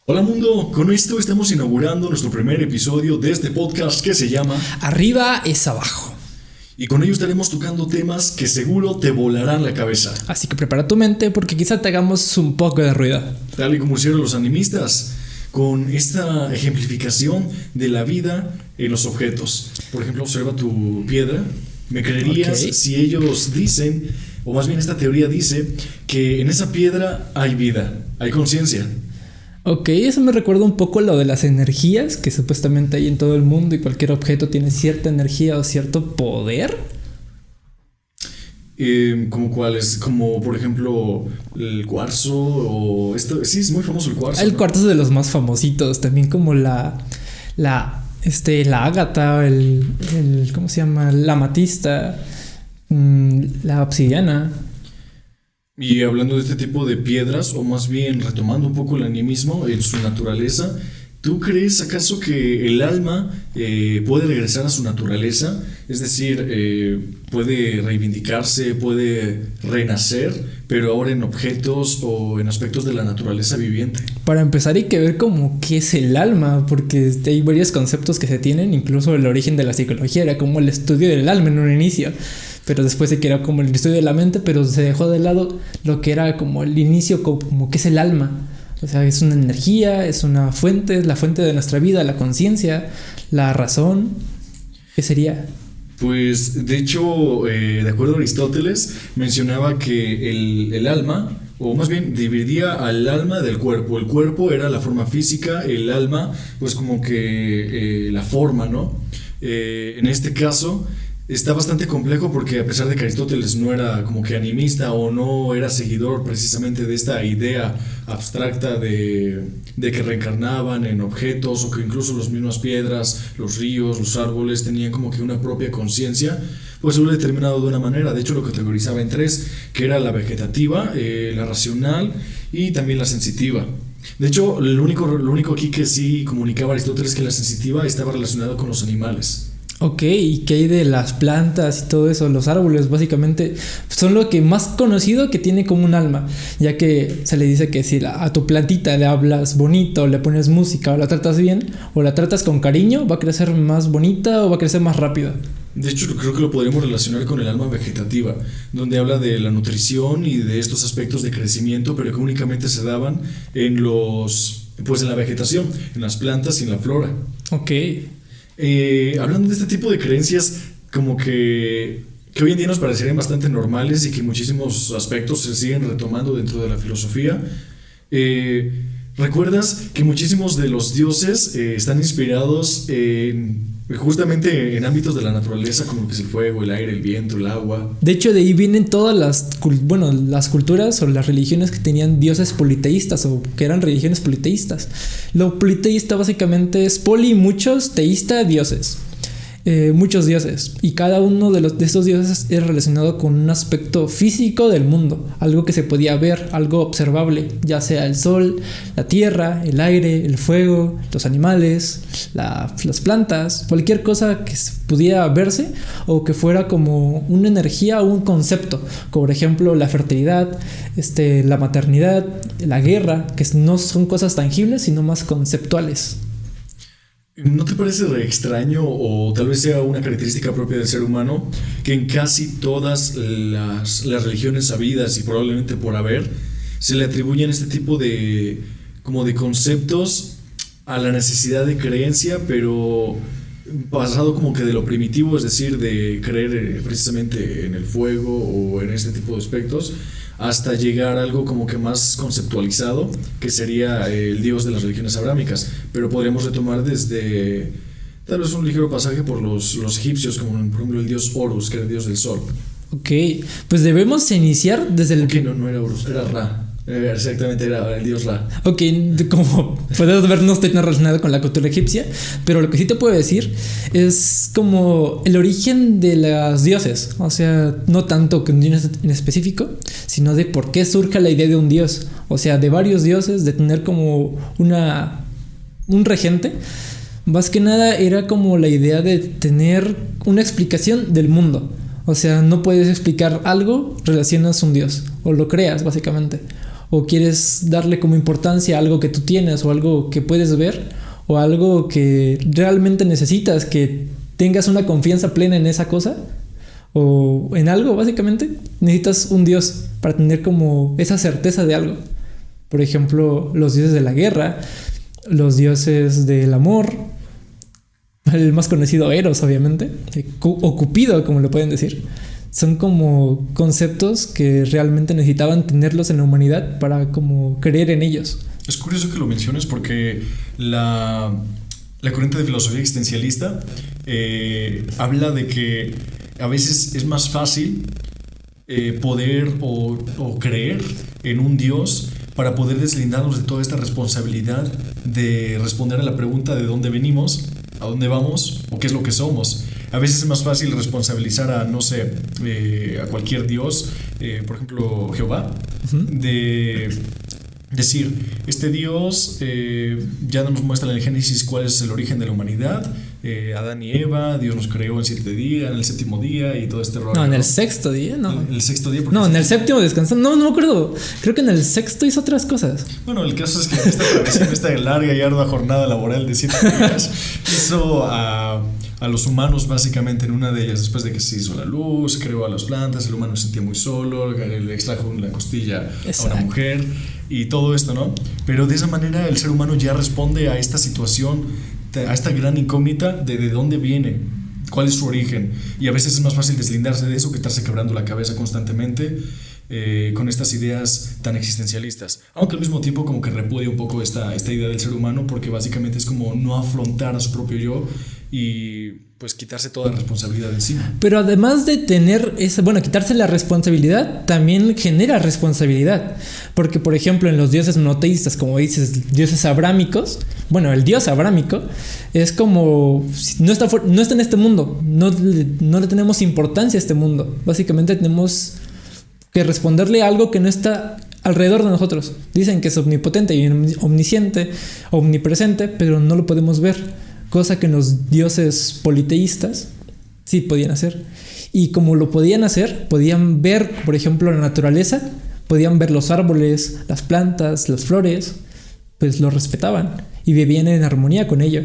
Hola mundo, con esto estamos inaugurando nuestro primer episodio de este podcast que se llama Arriba es abajo. Y con ello estaremos tocando temas que seguro te volarán la cabeza. Así que prepara tu mente porque quizá te hagamos un poco de ruido. Tal y como hicieron los animistas, con esta ejemplificación de la vida en los objetos. Por ejemplo, observa tu piedra. ¿Me creerías si ellos dicen, o más bien esta teoría dice, que en esa piedra hay vida, hay conciencia? Ok, eso me recuerda un poco lo de las energías que supuestamente hay en todo el mundo y cualquier objeto tiene cierta energía o cierto poder. ¿Como cuáles? Como por ejemplo el cuarzo o esto. Sí, es muy famoso el cuarzo. El ¿no? cuarzo es de los más famositos, también como la ágata, ¿cómo se llama? La amatista, la obsidiana. Y hablando de este tipo de piedras, o más bien retomando un poco el animismo en su naturaleza, ¿tú crees acaso que el alma puede regresar a su naturaleza? Es decir, puede reivindicarse, puede renacer, pero ahora en objetos o en aspectos de la naturaleza viviente. Para empezar hay que ver como qué es el alma, porque hay varios conceptos que se tienen, incluso el origen de la psicología era como el estudio del alma en un inicio, pero después se creó como el estudio de la mente, pero se dejó de lado lo que era como el inicio, como qué es el alma. O sea, es una energía, es una fuente, es la fuente de nuestra vida, la conciencia, la razón. ¿Qué sería? Pues de hecho, de acuerdo a Aristóteles, mencionaba que el alma, o más bien dividía al alma del cuerpo. El cuerpo era la forma física, el alma pues como que la forma, ¿no? En este caso está bastante complejo porque a pesar de que Aristóteles no era como que animista o no era seguidor precisamente de esta idea abstracta de que reencarnaban en objetos o que incluso las mismas piedras, los ríos, los árboles tenían como que una propia conciencia, pues lo he determinado de una manera. De hecho lo categorizaba en tres, que era la vegetativa, la racional y también la sensitiva. De hecho lo único aquí que sí comunicaba Aristóteles es que la sensitiva estaba relacionada con los animales. Ok, ¿y qué hay de las plantas y todo eso? Los árboles básicamente son lo que más conocido que tiene como un alma, ya que se le dice que si a tu plantita le hablas bonito, le pones música o la tratas bien o la tratas con cariño, va a crecer más bonita o va a crecer más rápido. De hecho, creo que lo podríamos relacionar con el alma vegetativa, donde habla de la nutrición y de estos aspectos de crecimiento, pero que únicamente se daban en en la vegetación, en las plantas y en la flora. Ok. Hablando de este tipo de creencias, como que hoy en día nos parecerían bastante normales y que muchísimos aspectos se siguen retomando dentro de la filosofía. ¿Recuerdas que muchísimos de los dioses están inspirados justamente en ámbitos de la naturaleza, como lo que es el fuego, el aire, el viento, el agua? De hecho, de ahí vienen todas las culturas o las religiones que tenían dioses politeístas o que eran religiones politeístas. Lo politeísta básicamente es poli, muchos, teísta, dioses. Muchos dioses, y cada uno de estos dioses es relacionado con un aspecto físico del mundo, algo que se podía ver, algo observable, ya sea el sol, la tierra, el aire, el fuego, los animales, las plantas, cualquier cosa que pudiera verse o que fuera como una energía o un concepto, como por ejemplo la fertilidad, la maternidad, la guerra, que no son cosas tangibles sino más conceptuales. ¿No te parece re extraño o tal vez sea una característica propia del ser humano que en casi todas las religiones habidas y probablemente por haber se le atribuyen este tipo de como de conceptos a la necesidad de creencia, pero pasado como que de lo primitivo, es decir, de creer precisamente en el fuego o en este tipo de aspectos, hasta llegar a algo como que más conceptualizado, que sería el dios de las religiones abrámicas? Pero podríamos retomar desde tal vez un ligero pasaje por los egipcios, como por ejemplo el dios Horus, que era el dios del sol. Ok, pues debemos iniciar desde el... Que no era Horus, era Ra. Exactamente, era el dios Ra. Ok, como puedes ver, no estoy tan relacionado con la cultura egipcia, pero lo que sí te puedo decir es como el origen de los dioses. O sea, no tanto que un dios en específico, sino de por qué surge la idea de un dios. O sea, de varios dioses, de tener como un regente. Más que nada era como la idea de tener una explicación del mundo. O sea, no puedes explicar algo, relacionas un dios, o lo creas básicamente. o quieres darle como importancia a algo que tú tienes o algo que puedes ver o algo que realmente necesitas, que tengas una confianza plena en esa cosa o en algo, básicamente necesitas un dios para tener como esa certeza de algo. Por ejemplo, los dioses de la guerra, los dioses del amor, el más conocido Eros, obviamente, o Cupido, como le pueden decir. Son como conceptos que realmente necesitaban tenerlos en la humanidad para como creer en ellos. Es curioso que lo menciones porque la corriente de filosofía existencialista habla de que a veces es más fácil poder o creer en un Dios para poder deslindarnos de toda esta responsabilidad de responder a la pregunta de dónde venimos, a dónde vamos o qué es lo que somos. A veces es más fácil responsabilizar a, no sé, a cualquier Dios, por ejemplo, Jehová, de decir, este Dios ya nos muestra en el Génesis cuál es el origen de la humanidad, Adán y Eva, Dios nos creó en 7 días, en el 7º día y todo este rollo. No, en el 6º día, no. En el 6º día. No, en el 7º descansando. No me acuerdo. Creo que en el 6º hizo otras cosas. Bueno, el caso es que esta larga y ardua jornada laboral de 7 días hizo a los humanos básicamente en una de ellas. Después de que se hizo la luz, creó a las plantas, el humano se sentía muy solo, le extrajo la costilla a una mujer y todo esto, ¿no? Pero de esa manera el ser humano ya responde a esta situación, a esta gran incógnita de dónde viene, cuál es su origen, y a veces es más fácil deslindarse de eso que estarse quebrando la cabeza constantemente con estas ideas tan existencialistas, aunque al mismo tiempo como que repudia un poco esta idea del ser humano, porque básicamente es como no afrontar a su propio yo y pues quitarse toda responsabilidad de encima. Pero además de tener quitarse la responsabilidad, también genera responsabilidad. Porque, por ejemplo, en los dioses monoteístas, como dices, dioses abrámicos, el dios abrámico es como no está en este mundo, no le tenemos importancia a este mundo. Básicamente tenemos que responderle a algo que no está alrededor de nosotros. Dicen que es omnipotente y omnisciente, omnipresente, pero no lo podemos ver. Cosa que los dioses politeístas sí podían hacer. Y como lo podían hacer, podían ver, por ejemplo, la naturaleza, podían ver los árboles, las plantas, las flores, pues lo respetaban y vivían en armonía con ello.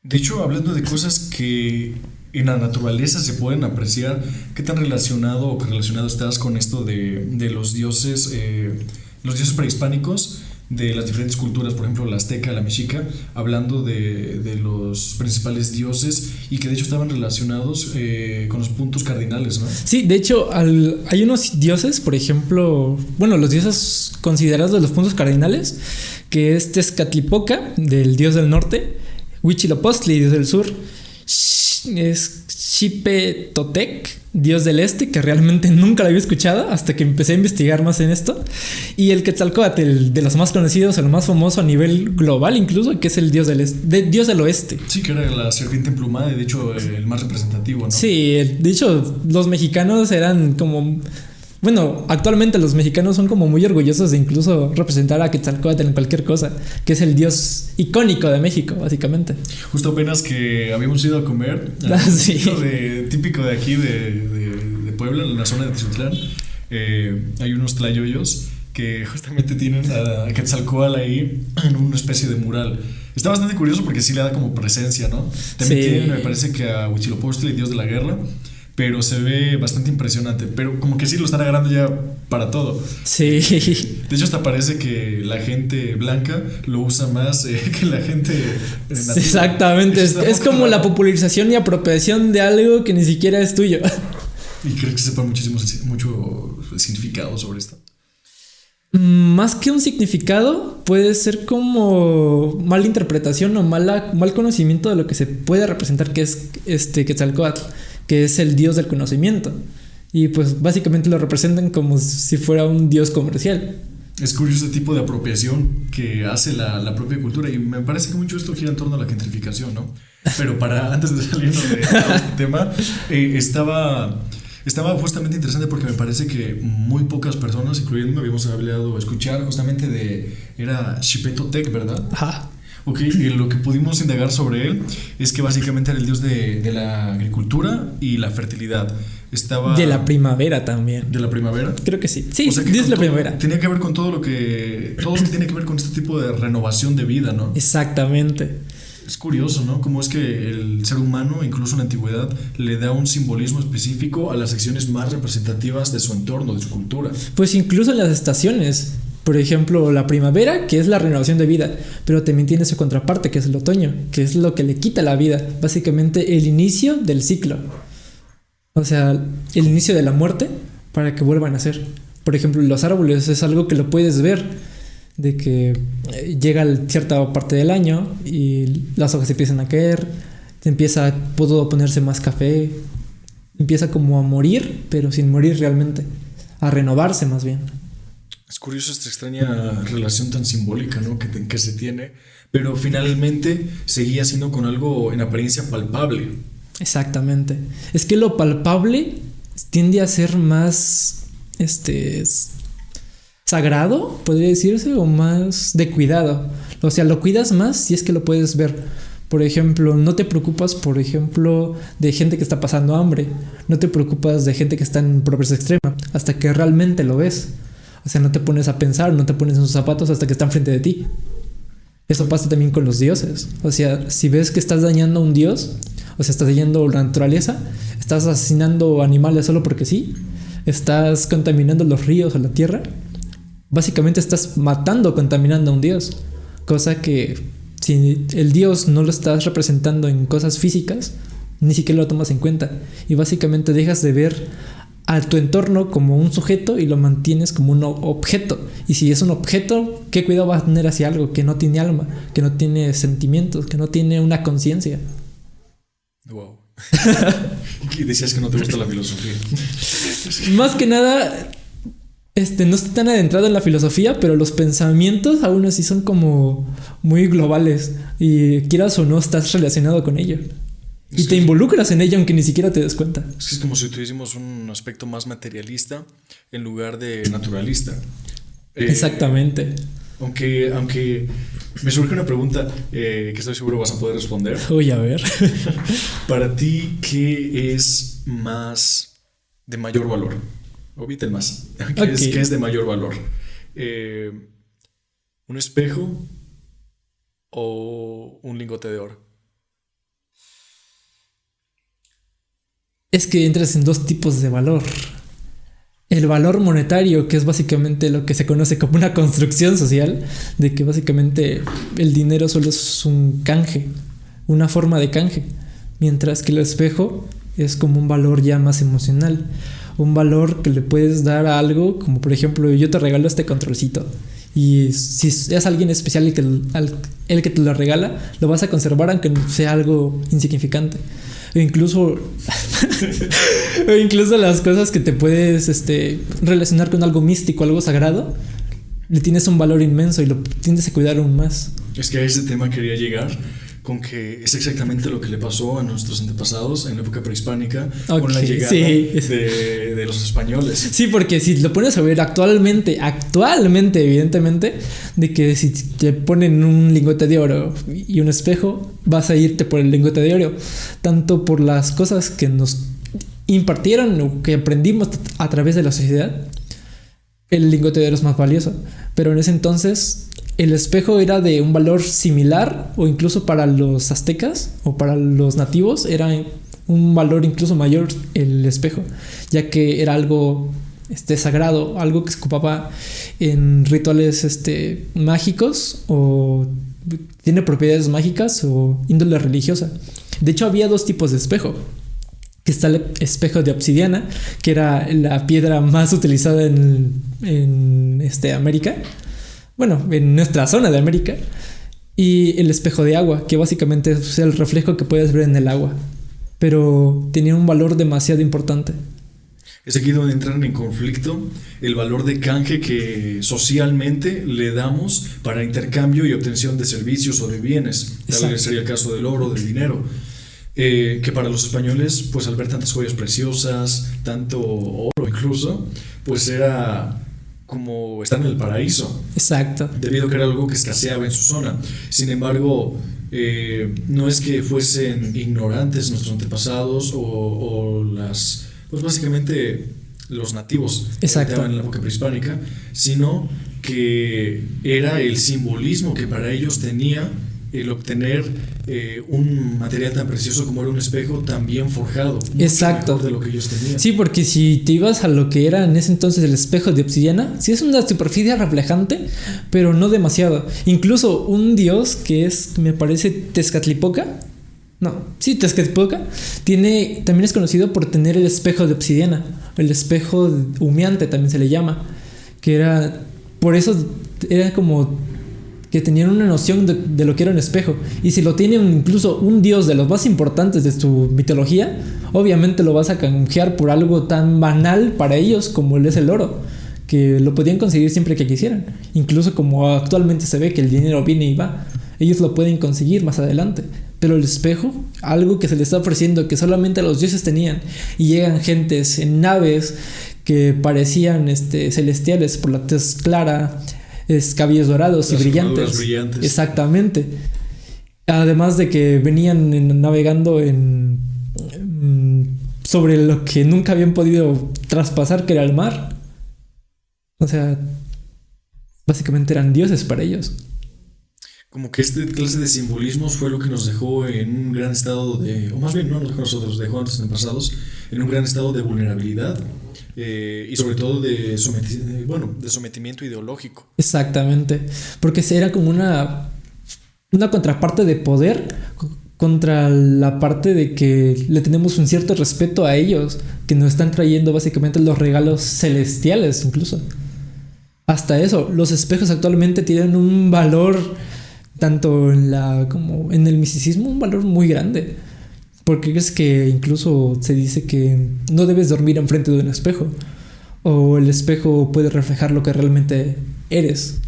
De hecho, hablando de cosas que en la naturaleza se pueden apreciar, ¿qué tan relacionado estás con esto de los dioses prehispánicos? De las diferentes culturas, por ejemplo la azteca, la mexica, hablando de los principales dioses y que de hecho estaban relacionados con los puntos cardinales, ¿no? Sí, de hecho hay unos dioses, por ejemplo, los dioses considerados de los puntos cardinales, que es Tezcatlipoca, del dios del norte, Huitzilopochtli, dios del sur, es Xipetotec, dios del este, que realmente nunca lo había escuchado hasta que empecé a investigar más en esto, y el Quetzalcóatl, de los más conocidos, el más famoso a nivel global incluso, que es el dios dios del oeste. Sí, que era la serpiente emplumada y de hecho el más representativo, ¿no? Sí, de hecho los mexicanos eran como... actualmente los mexicanos son como muy orgullosos de incluso representar a Quetzalcóatl en cualquier cosa, que es el dios icónico de México, básicamente. Justo apenas que habíamos ido a comer, sí. típico de aquí, de Puebla, en la zona de Tizutlán, hay unos tlayoyos que justamente tienen a Quetzalcóatl ahí en una especie de mural. Está bastante curioso porque sí le da como presencia, ¿no? También tienen, me parece que a Huitzilopochtli, dios de la guerra, pero se ve bastante impresionante. Pero como que sí lo están agarrando ya para todo. Sí. De hecho, hasta parece que la gente blanca lo usa más que la gente nativa. Exactamente. Es como la popularización y apropiación de algo que ni siquiera es tuyo. ¿Y crees que sepa mucho significado sobre esto? Más que un significado, puede ser como mala interpretación o mal conocimiento de lo que se puede representar, que es Quetzalcóatl, que es el dios del conocimiento. Y pues básicamente lo representan como si fuera un dios comercial. Es curioso este tipo de apropiación que hace la propia cultura, y me parece que mucho esto gira en torno a la gentrificación, ¿no? Pero antes de salirnos de este tema, estaba justamente interesante porque me parece que muy pocas personas, incluyéndome, habíamos hablado escuchar justamente era Xipetotec, ¿verdad? Ajá. Ok, y lo que pudimos indagar sobre él es que básicamente era el dios de la agricultura y la fertilidad. Estaba... De la primavera también. ¿De la primavera? Creo que sí. Sí, O sea que dice la todo, primavera. tenía que ver con todo lo que tiene que ver con este tipo de renovación de vida, ¿no? Exactamente. Es curioso, ¿no? Cómo es que el ser humano, incluso en la antigüedad, le da un simbolismo específico a las secciones más representativas de su entorno, de su cultura. Pues incluso en las estaciones. Por ejemplo, la primavera, que es la renovación de vida, pero también tiene su contraparte, que es el otoño, que es lo que le quita la vida. Básicamente el inicio del ciclo. O sea, el inicio de la muerte para que vuelvan a nacer. Por ejemplo, los árboles es algo que lo puedes ver, de que llega cierta parte del año y las hojas empiezan a caer, empieza todo a ponerse más café, empieza como a morir, pero sin morir realmente, a renovarse más bien. Es curioso esta extraña relación tan simbólica, ¿no? que se tiene, pero finalmente seguía siendo con algo en apariencia palpable. Exactamente. Es que lo palpable tiende a ser más sagrado, podría decirse, o más de cuidado. O sea, lo cuidas más si es que lo puedes ver. Por ejemplo, no te preocupas, por ejemplo, de gente que está pasando hambre. No te preocupas de gente que está en pobreza extrema hasta que realmente lo ves. O sea, no te pones a pensar, no te pones en sus zapatos hasta que están frente de ti. Eso pasa también con los dioses. O sea, si ves que estás dañando a un dios, o sea, estás dañando la naturaleza, estás asesinando animales solo porque sí, estás contaminando los ríos o la tierra, básicamente estás matando, contaminando a un dios. Cosa que si el dios no lo estás representando en cosas físicas, ni siquiera lo tomas en cuenta. Y básicamente dejas de ver a tu entorno como un sujeto y lo mantienes como un objeto. Y si es un objeto, ¿qué cuidado vas a tener hacia algo que no tiene alma, que no tiene sentimientos, que no tiene una conciencia? Wow. Y decías que no te gusta la filosofía. Más que nada, no estoy tan adentrado en la filosofía, pero los pensamientos aún así son como muy globales. Y quieras o no, estás relacionado con ello. Y te involucras en ello aunque ni siquiera te des cuenta. Es que es como si tuviésemos un aspecto más materialista en lugar de naturalista. Exactamente. Aunque me surge una pregunta que estoy seguro vas a poder responder. Uy, a ver. Para ti, ¿qué es más de mayor valor? Obvite el más. ¿Qué es de mayor valor? ¿Un espejo o un lingote de oro? Es que entras en dos tipos de valor. El valor monetario, que es básicamente lo que se conoce como una construcción social, de que básicamente el dinero solo es un canje, una forma de canje, mientras que el espejo es como un valor ya más emocional, un valor que le puedes dar a algo, como por ejemplo yo te regalo este controlcito, y si es alguien especial el que te lo regala, lo vas a conservar aunque sea algo insignificante. O incluso las cosas que te puedes relacionar con algo místico, algo sagrado, le tienes un valor inmenso y lo tiendes a cuidar aún más. Es que a ese tema quería llegar, con que es exactamente lo que le pasó a nuestros antepasados en la época prehispánica, con la llegada de los españoles. Sí, porque si lo pones a ver actualmente, evidentemente, de que si te ponen un lingote de oro y un espejo, vas a irte por el lingote de oro, tanto por las cosas que nos impartieron o que aprendimos a través de la sociedad. El lingote de oro es más valioso, pero en ese entonces el espejo era de un valor similar, o incluso para los aztecas o para los nativos era un valor incluso mayor el espejo, ya que era algo sagrado, algo que se ocupaba en rituales mágicos, o tiene propiedades mágicas o índole religiosa. De hecho, había dos tipos de espejo. Que está el espejo de obsidiana, que era la piedra más utilizada en América. Bueno, en nuestra zona de América. Y el espejo de agua, que básicamente es el reflejo que puedes ver en el agua. Pero tenía un valor demasiado importante. Es aquí donde entran en conflicto el valor de canje que socialmente le damos para intercambio y obtención de servicios o de bienes. Tal sería el caso del oro, del dinero. Que para los españoles, pues al ver tantas joyas preciosas, tanto oro incluso, pues era como estar en el paraíso. Exacto. Debido a que era algo que escaseaba en su zona. Sin embargo, no es que fuesen ignorantes nuestros antepasados o las, pues básicamente los nativos que habitaban en la época prehispánica, sino que era el simbolismo que para ellos tenía el obtener un material tan precioso como era un espejo tan bien forjado. Exacto. De lo que ellos tenían. Sí, porque si te ibas a lo que era en ese entonces el espejo de obsidiana, sí es una superficie reflejante, pero no demasiado. Incluso un dios que es, me parece, Tezcatlipoca. No, sí, Tezcatlipoca también es conocido por tener el espejo de obsidiana, el espejo humeante también se le llama, que era, por eso era como que tenían una noción de lo que era un espejo. Y si lo tiene incluso un dios de los más importantes de su mitología, obviamente lo vas a canjear por algo tan banal para ellos como es el oro, que lo podían conseguir siempre que quisieran. Incluso como actualmente se ve que el dinero viene y va, ellos lo pueden conseguir más adelante. Pero el espejo, algo que se les está ofreciendo que solamente los dioses tenían, y llegan gentes en naves que parecían celestiales por la tez clara, cabellos dorados y brillantes. Exactamente. Además de que venían navegando sobre lo que nunca habían podido traspasar, que era el mar. O sea, básicamente eran dioses para ellos. Como que esta clase de simbolismos fue lo que nos dejó en un gran estado de, o más bien no nos dejó a nosotros, dejó a nuestros antepasados en un gran estado de vulnerabilidad. Y sobre todo de sometimiento ideológico. Exactamente, porque era como una contraparte de poder contra la parte de que le tenemos un cierto respeto a ellos, que nos están trayendo básicamente los regalos celestiales incluso. Hasta eso, los espejos actualmente tienen un valor, tanto como en el misticismo, un valor muy grande. Porque es que incluso se dice que no debes dormir enfrente de un espejo, o el espejo puede reflejar lo que realmente eres.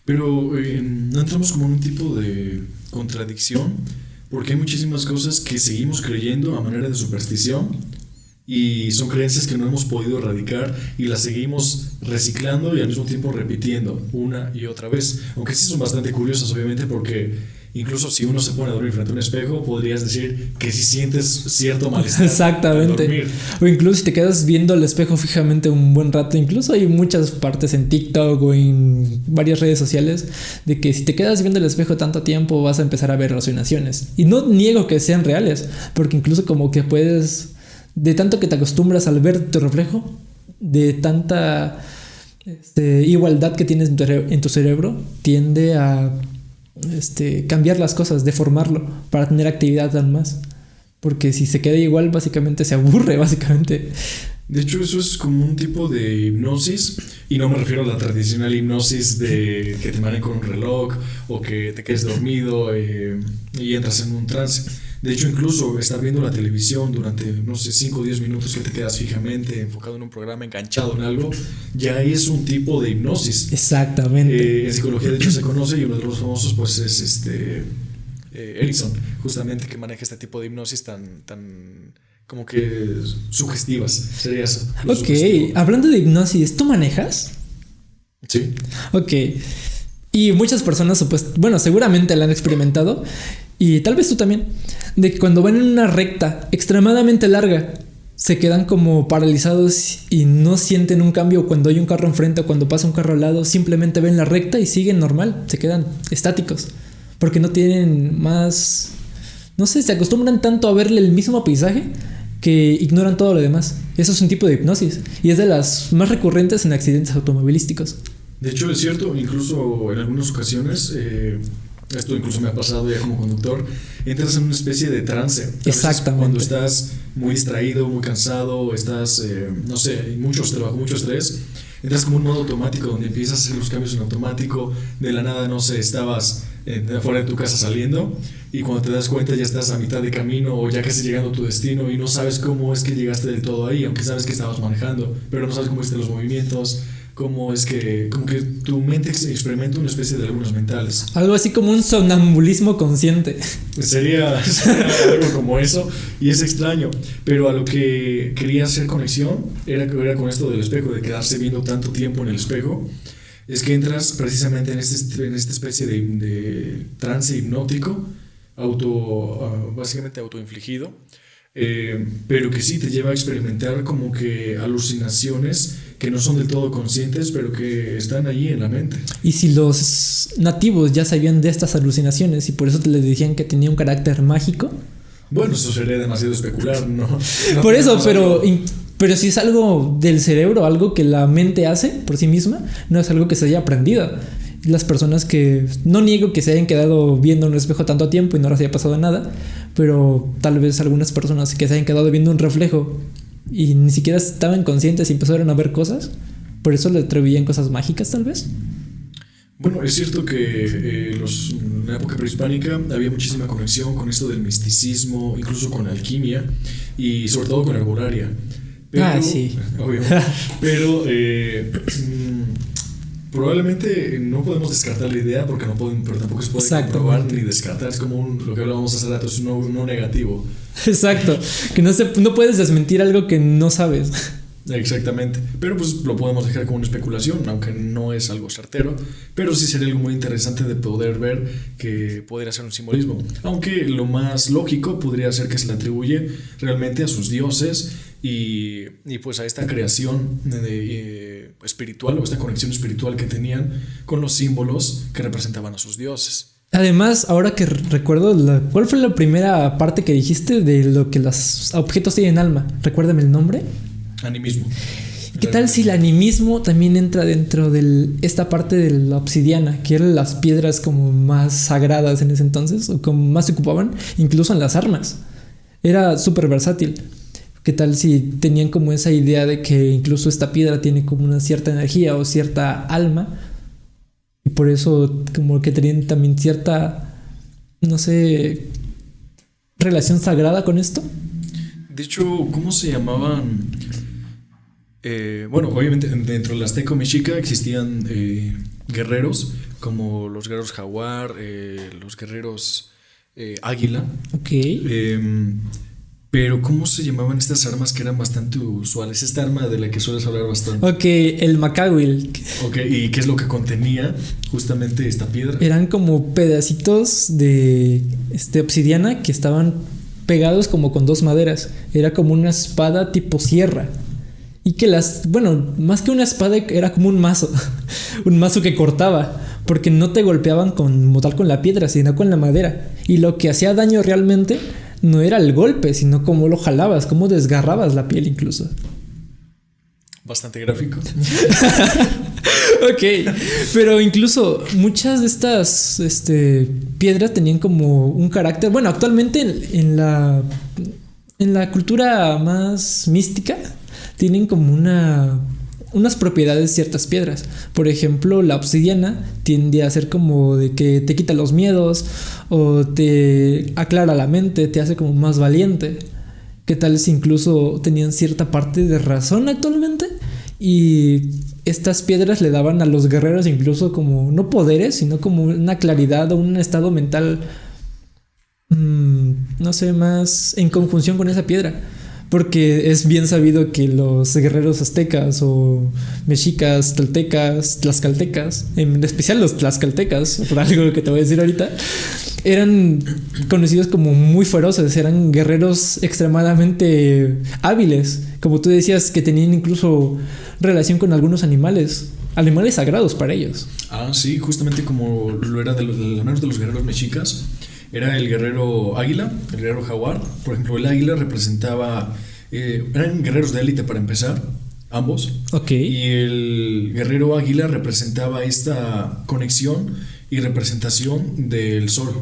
Pero no entramos como en un tipo de contradicción, porque hay muchísimas cosas que seguimos creyendo a manera de superstición y son creencias que no hemos podido erradicar y las seguimos reciclando y al mismo tiempo repitiendo una y otra vez. Aunque sí son bastante curiosas, obviamente, porque incluso si uno se pone a dormir frente a un espejo, podrías decir que si sientes cierto malestar. Exactamente. Al dormir. O incluso si te quedas viendo el espejo fijamente un buen rato, incluso hay muchas partes en TikTok o en varias redes sociales de que si te quedas viendo el espejo tanto tiempo vas a empezar a ver alucinaciones. Y no niego que sean reales, porque incluso como que puedes, de tanto que te acostumbras al ver tu reflejo, de tanta igualdad que tienes en tu cerebro, tiende a cambiar las cosas, deformarlo para tener actividad aún más, porque si se queda igual básicamente se aburre básicamente. De hecho, eso es como un tipo de hipnosis, y no me refiero a la tradicional hipnosis de que te manejen con un reloj o que te quedes dormido y entras en un trance. De hecho, incluso estar viendo la televisión durante, no sé, 5 o 10 minutos que te quedas fijamente enfocado en un programa, enganchado en algo, ya es un tipo de hipnosis. Exactamente. En psicología, de hecho, se conoce, y uno de los famosos pues es Erickson, justamente, que maneja este tipo de hipnosis tan como que sugestivas. Sería eso. Ok, sugestivo. Hablando de hipnosis, ¿tú manejas? Sí. Ok. Y muchas personas, seguramente la han experimentado, y tal vez tú también, de que cuando van en una recta extremadamente larga, se quedan como paralizados y no sienten un cambio cuando hay un carro enfrente o cuando pasa un carro al lado. Simplemente ven la recta y siguen normal, se quedan estáticos, porque no tienen más, no sé, se acostumbran tanto a verle el mismo paisaje que ignoran todo lo demás. Eso es un tipo de hipnosis y es de las más recurrentes en accidentes automovilísticos. De hecho, es cierto, incluso en algunas ocasiones, esto incluso me ha pasado ya como conductor, entras en una especie de trance. Exactamente. Cuando estás muy distraído, muy cansado, estás, no sé, mucho estrés, entras como en un modo automático donde empiezas a hacer los cambios en automático. De la nada, no sé, estabas fuera de tu casa saliendo, y cuando te das cuenta ya estás a mitad de camino o ya casi llegando a tu destino y no sabes cómo es que llegaste del todo ahí, aunque sabes que estabas manejando, pero no sabes cómo hiciste los movimientos, como que tu mente experimenta una especie de lagunas mentales. Algo así como un somnambulismo consciente. Sería algo como eso, y es extraño. Pero a lo que quería hacer conexión era con esto del espejo, de quedarse viendo tanto tiempo en el espejo. Es que entras precisamente en esta especie de trance hipnótico, básicamente autoinfligido, pero que sí te lleva a experimentar como que alucinaciones que no son del todo conscientes, pero que están allí en la mente. Y si los nativos ya sabían de estas alucinaciones y por eso les decían que tenía un carácter mágico. Bueno, eso sería demasiado especular, ¿no? Por eso, pero si es algo del cerebro, algo que la mente hace por sí misma, no es algo que se haya aprendido. Las personas que, no niego que se hayan quedado viendo un espejo tanto tiempo y no les haya pasado nada, pero tal vez algunas personas que se hayan quedado viendo un reflejo y ni siquiera estaban conscientes y empezaron a ver cosas, por eso le atribuían cosas mágicas tal vez. Bueno, es cierto que en la época prehispánica había muchísima conexión con esto del misticismo, incluso con la alquimia y sobre todo con la herbolaria. Pero, sí. Obvio, pero probablemente no podemos descartar la idea porque pero tampoco se puede comprobar ni descartar. Es como lo que hablábamos hace rato, es un no negativo. Exacto, que no puedes desmentir algo que no sabes. Exactamente, pero pues lo podemos dejar como una especulación, aunque no es algo certero, pero sí sería algo muy interesante de poder ver que podría ser un simbolismo, aunque lo más lógico podría ser que se le atribuye realmente a sus dioses y pues a esta creación espiritual o esta conexión espiritual que tenían con los símbolos que representaban a sus dioses. Además, ahora que recuerdo, ¿cuál fue la primera parte que dijiste de lo que los objetos tienen alma? Recuérdame el nombre. Animismo. ¿Qué tal si el animismo también entra dentro de esta parte de la obsidiana, que eran las piedras como más sagradas en ese entonces, o como más se ocupaban, incluso en las armas? Era súper versátil. ¿Qué tal si tenían como esa idea de que incluso esta piedra tiene como una cierta energía o cierta alma? Y por eso como que tenían también cierta, no sé, relación sagrada con esto. De hecho, ¿cómo se llamaban? Bueno, obviamente dentro del azteco mexica existían guerreros como los guerreros jaguar, los guerreros águila. Ok. Pero ¿cómo se llamaban estas armas que eran bastante usuales? Esta arma de la que sueles hablar bastante. Ok, el macahuil. Ok, ¿y qué es lo que contenía justamente esta piedra? Eran como pedacitos de obsidiana que estaban pegados como con dos maderas. Era como una espada tipo sierra. Y que más que una espada era como un mazo. Un mazo que cortaba. Porque no te golpeaban como tal con la piedra, sino con la madera. Y lo que hacía daño realmente no era el golpe, sino cómo lo jalabas, cómo desgarrabas la piel incluso. Bastante gráfico. Ok, pero incluso muchas de estas piedras tenían como un carácter. Bueno, actualmente en la cultura más mística tienen como unas propiedades ciertas piedras. Por ejemplo, la obsidiana tiende a ser como de que te quita los miedos o te aclara la mente, te hace como más valiente. ¿Qué tal si incluso tenían cierta parte de razón actualmente? Y estas piedras le daban a los guerreros incluso como no poderes, sino como una claridad o un estado mental, no sé, más en conjunción con esa piedra. Porque es bien sabido que los guerreros aztecas o mexicas, toltecas, tlaxcaltecas, en especial los tlaxcaltecas, por algo que te voy a decir ahorita, eran conocidos como muy feroces, eran guerreros extremadamente hábiles. Como tú decías, que tenían incluso relación con algunos animales sagrados para ellos. Ah, sí, justamente como lo era de los guerreros mexicas. Era el guerrero águila, el guerrero jaguar. Por ejemplo, el águila representaba... eran guerreros de élite para empezar, ambos. Ok. Y el guerrero águila representaba esta conexión y representación del sol.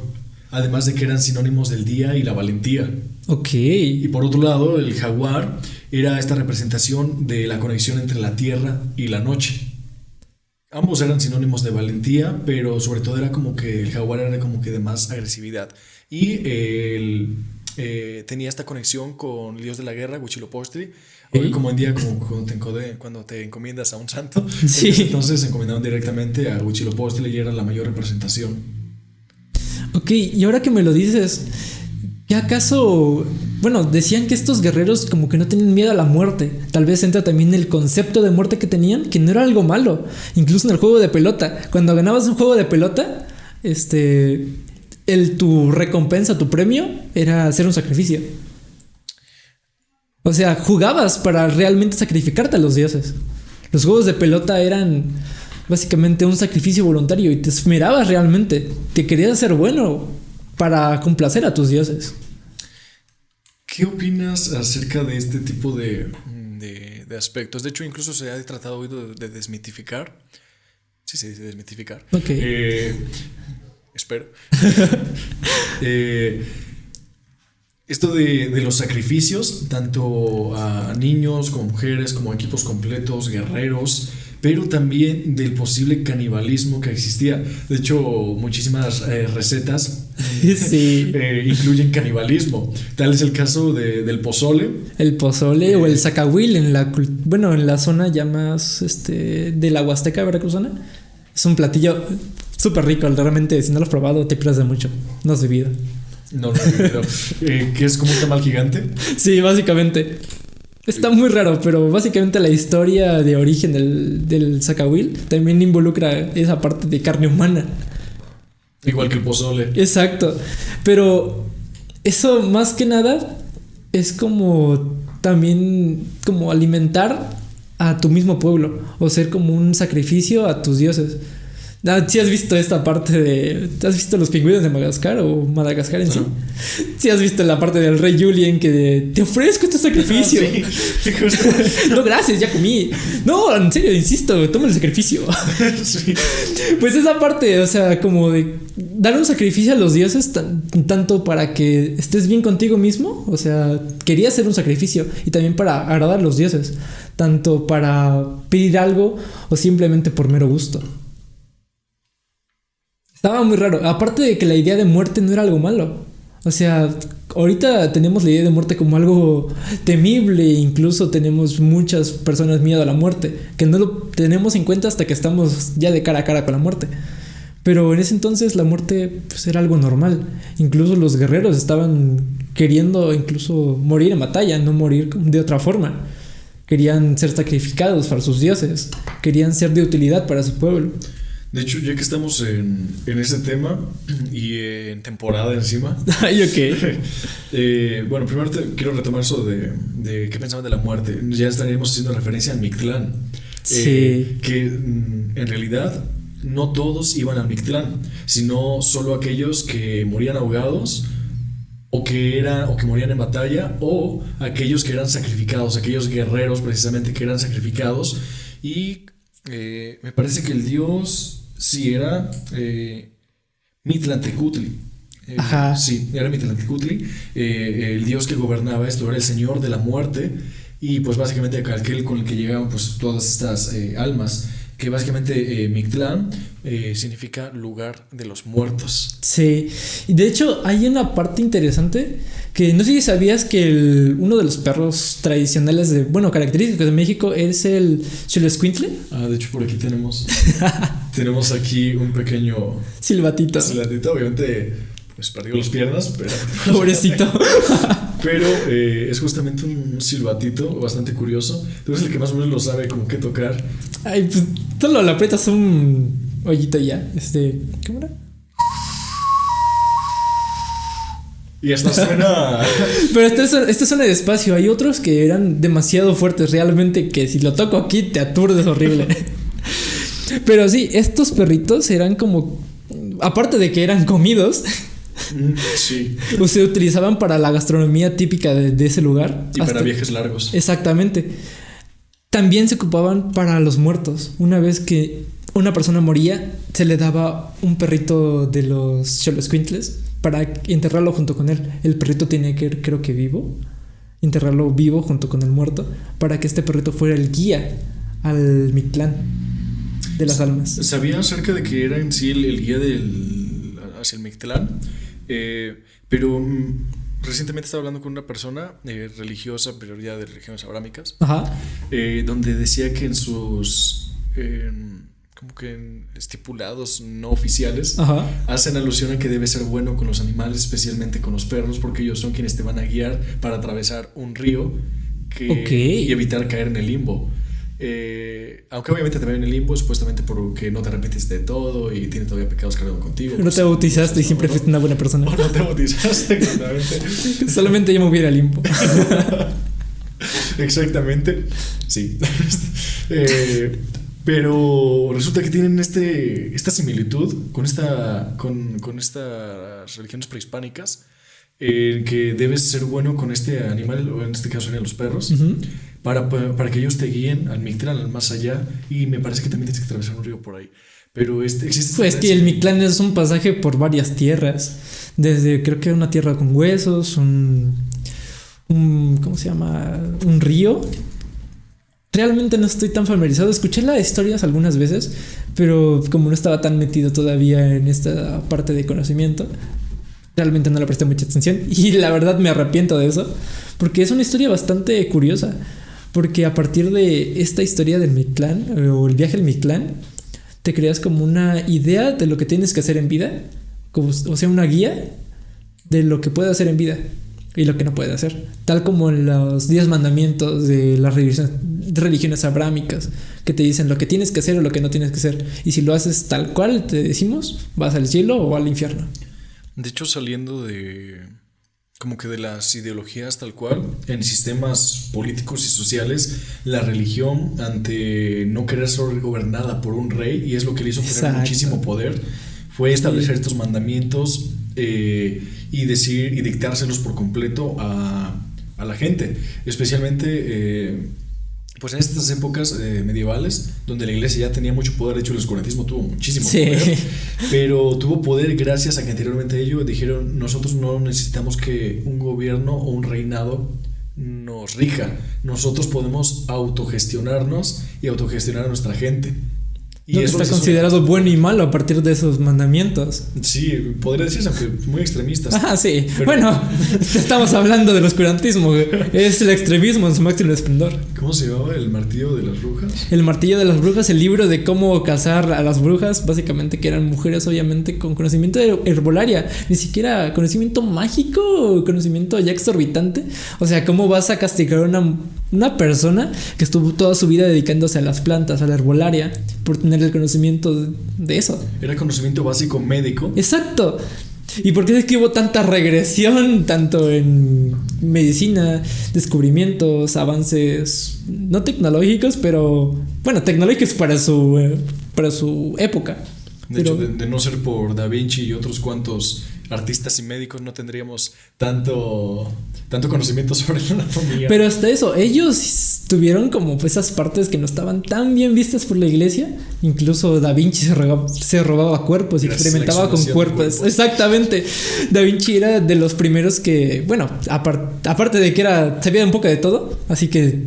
Además de que eran sinónimos del día y la valentía. Ok. Y por otro lado, el jaguar era esta representación de la conexión entre la tierra y la noche. Ambos eran sinónimos de valentía, pero sobre todo era como que el jaguar era como que de más agresividad. Y tenía esta conexión con el dios de la guerra, Huitzilopochtli, Hoy, como en día, como cuando te encomiendas a un santo, Sí. entonces se encomendaban directamente a Huitzilopochtli y era la mayor representación. Ok, y ahora que me lo dices, ¿qué acaso? Bueno, decían que estos guerreros como que no tenían miedo a la muerte. Tal vez entra también el concepto de muerte que tenían, que no era algo malo. Incluso en el juego de pelota, cuando ganabas un juego de pelota, tu recompensa, tu premio, era hacer un sacrificio. O sea, jugabas para realmente sacrificarte a los dioses. Los juegos de pelota eran básicamente un sacrificio voluntario y te esmerabas realmente. Te querías hacer bueno para complacer a tus dioses. ¿Qué opinas acerca de este tipo de aspectos? De hecho, incluso se ha tratado hoy de desmitificar. Sí, se dice desmitificar. Ok. Espero. Esto de los sacrificios, tanto a niños como mujeres, como equipos completos, guerreros, pero también del posible canibalismo que existía. De hecho, muchísimas recetas Sí. incluyen canibalismo. Tal es el caso del pozole. El pozole o el zacahuil en la zona ya más de la Huasteca veracruzana. Es un platillo súper rico, realmente si no lo has probado te pierdes de mucho. No has vivido. No, pero que es como un tamal gigante. Sí, básicamente. Está muy raro, pero básicamente la historia de origen del zacahuil también involucra esa parte de carne humana. Igual que el pozole. Exacto. Pero eso más que nada es como también como alimentar a tu mismo pueblo o ser como un sacrificio a tus dioses. ¿Sí has visto esta parte de... ¿Has visto los pingüinos de Madagascar o Madagascar en sí? ¿Sí has visto la parte del rey Julien que te ofrezco este sacrificio? Sí, No, gracias, ya comí. No, en serio, insisto, toma el sacrificio. sí. Pues esa parte, o sea, como de dar un sacrificio a los dioses tanto para que estés bien contigo mismo, o sea, quería hacer un sacrificio y también para agradar a los dioses, tanto para pedir algo o simplemente por mero gusto. Estaba muy raro. Aparte de que la idea de muerte no era algo malo. O sea, ahorita tenemos la idea de muerte como algo temible. Incluso tenemos muchas personas miedo a la muerte, que no lo tenemos en cuenta hasta que estamos ya de cara a cara con la muerte. Pero en ese entonces la muerte pues, era algo normal. Incluso los guerreros estaban queriendo incluso morir en batalla, no morir de otra forma. Querían ser sacrificados para sus dioses. Querían ser de utilidad para su pueblo. De hecho, ya que estamos en ese tema y en temporada encima. Ay, ok. Bueno, primero quiero retomar eso de qué pensaban de la muerte. Ya estaríamos haciendo referencia al Mictlán. Sí. Que en realidad no todos iban al Mictlán, sino solo aquellos que morían ahogados o que morían en batalla, o aquellos que eran sacrificados, aquellos guerreros precisamente que eran sacrificados. Y me parece que el dios sí era Mitlantecutli. Ajá. Sí, era Mitlantecutli, el dios que gobernaba esto, era el señor de la muerte, y pues básicamente aquel con el que llegaban pues todas estas almas, que básicamente Mictlán significa lugar de los muertos. Sí, y de hecho hay una parte interesante que no sé si sabías que uno de los perros tradicionales característicos de México es el Xoloitzcuintle. De hecho por aquí tenemos aquí un pequeño silbatito, obviamente pues perdió las piernas, pero pobrecito. Pero es justamente un silbatito bastante curioso. Tú eres el que más o menos lo sabe como qué tocar. Ay, pues solo le aprietas un hoyito y ya. ¿Cómo era? Y hasta suena. Pero este suena despacio. Hay otros que eran demasiado fuertes. Realmente que si lo toco aquí te aturdes horrible. Pero sí, estos perritos eran como... Aparte de que eran comidos... Sí. O se utilizaban para la gastronomía típica de ese lugar. Y para viajes largos. Exactamente. También se ocupaban para los muertos. Una vez que una persona moría, se le daba un perrito de los Xoloitzcuintles para enterrarlo junto con él. El perrito tenía que ir, creo que vivo, enterrarlo vivo junto con el muerto, para que este perrito fuera el guía al Mictlán de las almas. ¿Sabía acerca de que era en sí el guía hacia el Mictlán? Pero recientemente estaba hablando con una persona religiosa, prioridad de religiones abrámicas, Ajá. donde decía que en sus como que en estipulados no oficiales Ajá. hacen alusión a que debe ser bueno con los animales, especialmente con los perros, porque ellos son quienes te van a guiar para atravesar un río y evitar caer en el limbo. Aunque obviamente te va en el limbo, supuestamente porque no te arrepientes de todo y tienes todavía pecados cargando contigo. No te bautizaste y siempre fuiste una buena persona. No te bautizaste, exactamente. Solamente yo me hubiera limpo. Exactamente, sí. Pero resulta que tienen esta similitud con estas religiones prehispánicas, que debes ser bueno con este animal, o en este caso serían los perros, para que ellos te guíen al Mictlán, al más allá, y me parece que también tienes que atravesar un río por ahí. Pero existe. Pues que el Mictlán es un pasaje por varias tierras. Desde, creo que una tierra con huesos, ¿cómo se llama? Un río. Realmente no estoy tan familiarizado. Escuché las historias algunas veces, pero como no estaba tan metido todavía en esta parte de conocimiento, realmente no le presté mucha atención. Y la verdad me arrepiento de eso, porque es una historia bastante curiosa. Porque a partir de esta historia del Mictlán, o el viaje al Mictlán, te creas como una idea de lo que tienes que hacer en vida, o sea, una guía de lo que puedes hacer en vida y lo que no puedes hacer, tal como en los 10 mandamientos de las religiones abrámicas, que te dicen lo que tienes que hacer o lo que no tienes que hacer, y si lo haces tal cual te decimos, vas al cielo o al infierno. De hecho, saliendo de las ideologías tal cual, en sistemas políticos y sociales, la religión, ante no querer ser gobernada por un rey, y es lo que le hizo tener muchísimo poder, fue establecer estos mandamientos y decir y dictárselos por completo a la gente, especialmente pues en estas épocas medievales, donde la iglesia ya tenía mucho poder. De hecho, el oscurantismo tuvo muchísimo poder, pero tuvo poder gracias a que anteriormente ellos dijeron: nosotros no necesitamos que un gobierno o un reinado nos rija, nosotros podemos autogestionarnos y autogestionar a nuestra gente. Y eso está considerado bueno y malo a partir de esos mandamientos. Sí, podría decirse, aunque muy extremistas. Ah, sí. Pero bueno, estamos hablando del oscurantismo. Es el extremismo en su máximo esplendor. ¿Cómo se llamaba? ¿El martillo de las brujas? El martillo de las brujas, el libro de cómo cazar a las brujas. Básicamente que eran mujeres, obviamente, con conocimiento de herbolaria. Ni siquiera conocimiento mágico, conocimiento ya exorbitante. O sea, ¿cómo vas a castigar a una persona que estuvo toda su vida dedicándose a las plantas, a la herbolaria, por tener el conocimiento de eso? Era conocimiento básico médico. Exacto. ¿Y por qué es que hubo tanta regresión, tanto en medicina, descubrimientos, avances no tecnológicos, pero bueno, tecnológicos para su época? De hecho, de no ser por Da Vinci y otros cuantos artistas y médicos, no tendríamos tanto conocimiento sobre la anatomía. Pero hasta eso, ellos tuvieron como esas partes que no estaban tan bien vistas por la iglesia. Incluso Da Vinci se robaba cuerpos y experimentaba con cuerpos. Exactamente. Da Vinci era de los primeros que, bueno, aparte de que sabía un poco de todo, así que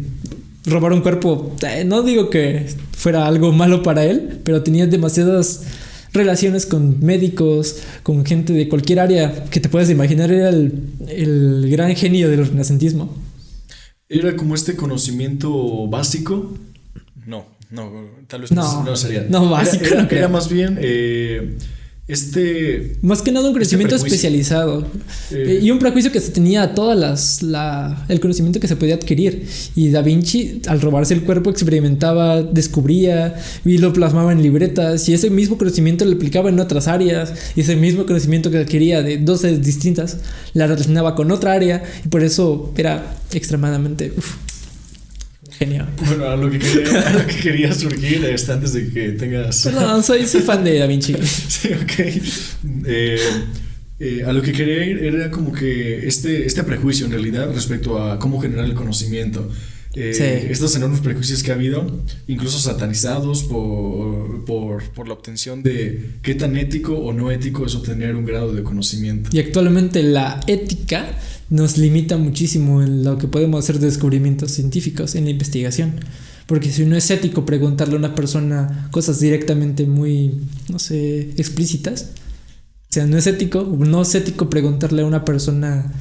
robar un cuerpo, no digo que fuera algo malo para él, pero tenía demasiadas relaciones con médicos, con gente de cualquier área que te puedas imaginar. Era el gran genio del renacentismo. ¿Era como este conocimiento básico? No, tal vez no sería. No, básico no creo. Era más bien más que nada un conocimiento especializado y un prejuicio que se tenía a todas el conocimiento que se podía adquirir. Y Da Vinci, al robarse el cuerpo, experimentaba, descubría y lo plasmaba en libretas, y ese mismo conocimiento lo aplicaba en otras áreas, y ese mismo conocimiento que adquiría de dos áreas distintas la relacionaba con otra área, y por eso era extremadamente genial. Bueno, a lo que quería surgir antes de que tengas... Perdón, soy fan de Da Vinci. Sí, ok. A lo que quería ir era como que este prejuicio en realidad respecto a cómo generar el conocimiento. Estos enormes prejuicios que ha habido, incluso satanizados por la obtención de qué tan ético o no ético es obtener un grado de conocimiento. Y actualmente la ética nos limita muchísimo en lo que podemos hacer de descubrimientos científicos en la investigación. Porque si no es ético preguntarle a una persona cosas directamente muy, no sé, explícitas. O sea, no es ético preguntarle a una persona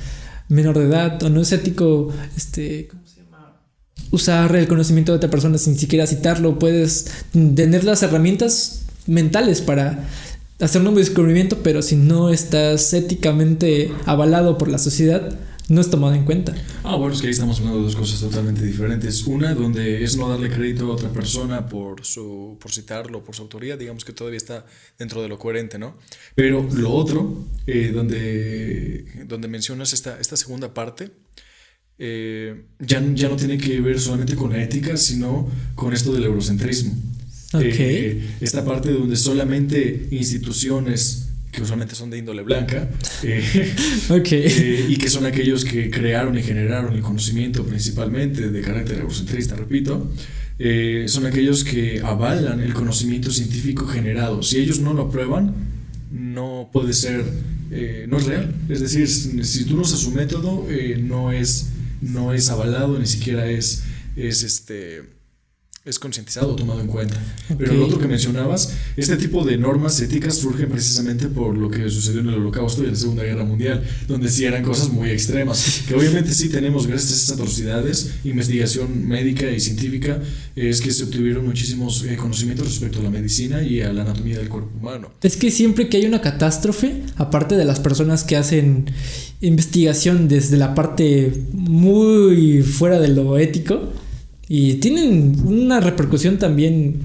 menor de edad, o no es ético, ¿cómo se llama? Usar el conocimiento de otra persona sin siquiera citarlo. Puedes tener las herramientas mentales para hacer un nuevo descubrimiento, pero si no estás éticamente avalado por la sociedad, no es tomado en cuenta. Bueno, es que ahí estamos hablando de dos cosas totalmente diferentes. Una, donde es no darle crédito a otra persona por citarlo, por su autoría, digamos que todavía está dentro de lo coherente, ¿no? Pero lo otro, donde mencionas esta segunda parte, ya no tiene que ver solamente con la ética, sino con esto del eurocentrismo. Okay. Esta parte donde solamente instituciones que usualmente son de índole blanca, y que son aquellos que crearon y generaron el conocimiento principalmente de carácter eurocentrista, repito, son aquellos que avalan el conocimiento científico generado. Si ellos no lo aprueban, no puede ser, no es real. Es decir, si tú no usas su método, no es avalado, ni siquiera es concientizado o tomado en cuenta. Okay. Pero lo otro que mencionabas, este tipo de normas éticas surgen precisamente por lo que sucedió en el Holocausto y en la Segunda Guerra Mundial, donde sí eran cosas muy extremas, que obviamente sí tenemos, gracias a estas atrocidades, investigación médica y científica, es que se obtuvieron muchísimos conocimientos respecto a la medicina y a la anatomía del cuerpo humano. Es que siempre que hay una catástrofe, aparte de las personas que hacen investigación desde la parte muy fuera de lo ético, y tienen una repercusión también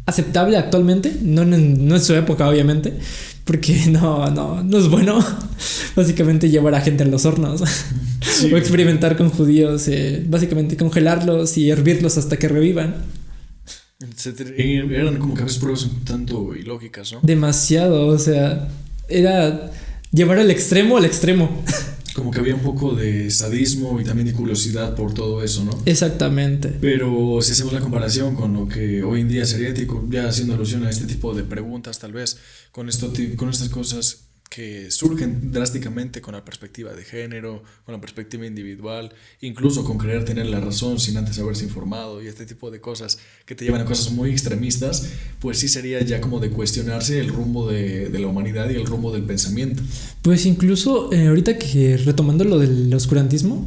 aceptable actualmente, no en su época obviamente, porque no es bueno básicamente llevar a gente a los hornos, sí. O experimentar con judíos, básicamente congelarlos y hervirlos hasta que revivan. Eran como que a veces pruebas un tanto ilógicas, ¿no? Demasiado, o sea, era llevar al extremo. Como que había un poco de sadismo y también de curiosidad por todo eso, ¿no? Exactamente. Pero si hacemos la comparación con lo que hoy en día sería ético, ya haciendo alusión a este tipo de preguntas, tal vez, con estas cosas que surgen drásticamente con la perspectiva de género, con la perspectiva individual, incluso con querer tener la razón sin antes haberse informado, y este tipo de cosas que te llevan a cosas muy extremistas, pues sí sería ya como de cuestionarse el rumbo de la humanidad y el rumbo del pensamiento. Pues incluso ahorita que retomando lo del oscurantismo,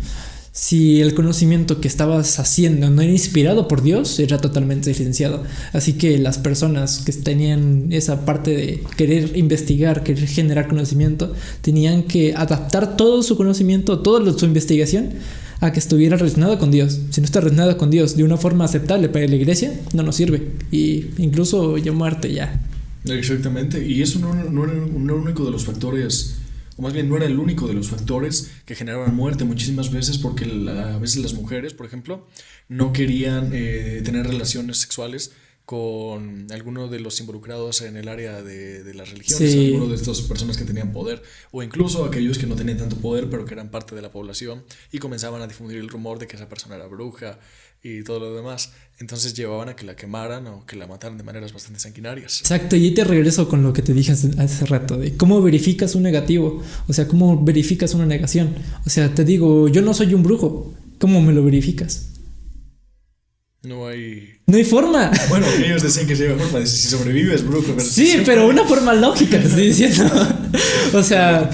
si el conocimiento que estabas haciendo no era inspirado por Dios, era totalmente licenciado. Así que las personas que tenían esa parte de querer investigar, querer generar conocimiento, tenían que adaptar todo su conocimiento, toda su investigación, a que estuviera relacionado con Dios. Si no está relacionado con Dios de una forma aceptable para la iglesia, no nos sirve. Y incluso ya muerte ya. Exactamente. Y eso no era único de los factores, o más bien no era el único de los factores que generaban muerte muchísimas veces, porque a veces las mujeres, por ejemplo, no querían tener relaciones sexuales con alguno de los involucrados en el área de las religiones, sí. Alguno de estas personas que tenían poder, o incluso aquellos que no tenían tanto poder pero que eran parte de la población y comenzaban a difundir el rumor de que esa persona era bruja y todo lo demás. Entonces llevaban a que la quemaran o que la mataran de maneras bastante sanguinarias. Exacto, y ahí te regreso con lo que te dije hace rato, de cómo verificas un negativo, o sea, cómo verificas una negación. O sea, te digo, yo no soy un brujo, ¿cómo me lo verificas? No hay forma. Bueno, ellos decían que se iba a forma, si sobrevives, brujo. Sí, pero una forma lógica, te estoy diciendo. O sea,